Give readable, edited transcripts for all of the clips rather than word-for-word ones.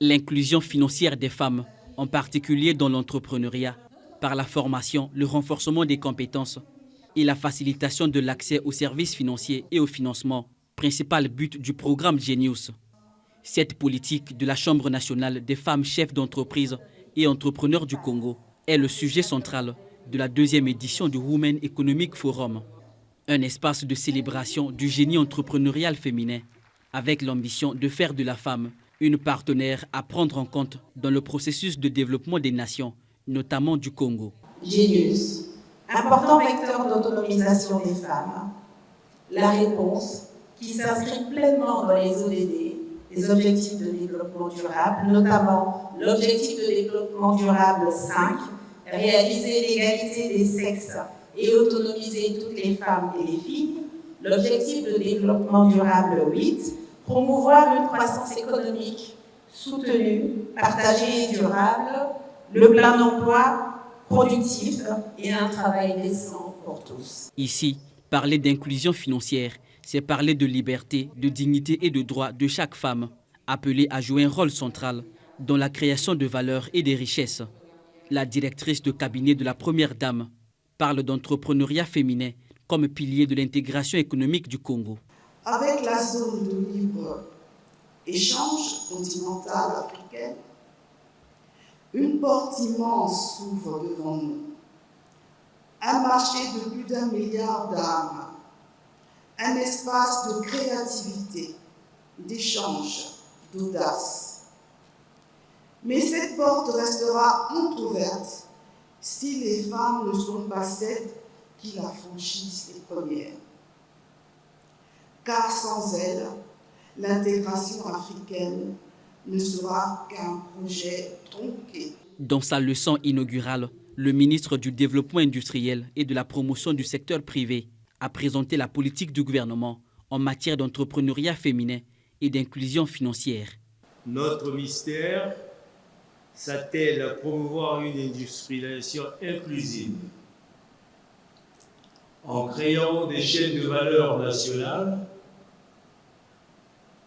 L'inclusion financière des femmes, en particulier dans l'entrepreneuriat, par la formation, le renforcement des compétences et la facilitation de l'accès aux services financiers et au financement, principal but du programme Genius. Cette politique de la Chambre nationale des femmes chefs d'entreprise et entrepreneurs du Congo est le sujet central de la deuxième édition du Women Economic Forum, un espace de célébration du génie entrepreneurial féminin, avec l'ambition de faire de la femme une partenaire à prendre en compte dans le processus de développement des nations, notamment du Congo. Genius, important vecteur d'autonomisation des femmes, la réponse qui s'inscrit pleinement dans les ODD, les objectifs de développement durable, notamment l'objectif de développement durable 5, réaliser l'égalité des sexes et autonomiser toutes les femmes et les filles, l'objectif de développement durable 8, promouvoir une croissance économique soutenue, partagée et durable, le plein emploi productif et un travail décent pour tous. Ici, parler d'inclusion financière, c'est parler de liberté, de dignité et de droits de chaque femme, appelée à jouer un rôle central dans la création de valeur et des richesses. La directrice de cabinet de la Première Dame parle d'entrepreneuriat féminin comme pilier de l'intégration économique du Congo. Avec la zone de libre-échange continentale africaine, une porte immense s'ouvre devant nous. Un marché de plus d'1 milliard d'âmes, un espace de créativité, d'échange, d'audace. Mais cette porte restera entrouverte si les femmes ne sont pas celles qui la franchissent les premières. Car sans elles, l'intégration africaine ne sera qu'un projet tronqué. Dans sa leçon inaugurale, le ministre du Développement industriel et de la promotion du secteur privé a présenté la politique du gouvernement en matière d'entrepreneuriat féminin et d'inclusion financière. Notre ministère s'attelle à promouvoir une industrialisation inclusive en créant des chaînes de valeur nationales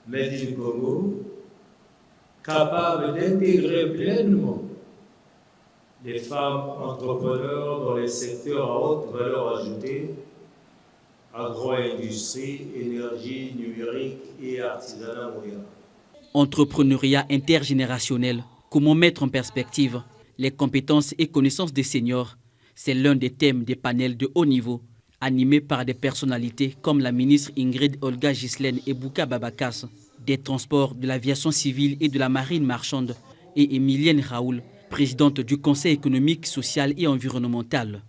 Made in Congo, capables d'intégrer pleinement les femmes entrepreneurs dans les secteurs à haute valeur ajoutée, agro-industrie, énergie numérique et artisanat moyen. Entrepreneuriat intergénérationnel, comment mettre en perspective les compétences et connaissances des seniors, c'est l'un des thèmes des panels de haut niveau, animés par des personnalités comme la ministre Ingrid Olga Ghislaine Ebouka Babakas, des transports, de l'aviation civile et de la marine marchande, et Emilienne Raoul, présidente du Conseil économique, social et environnemental.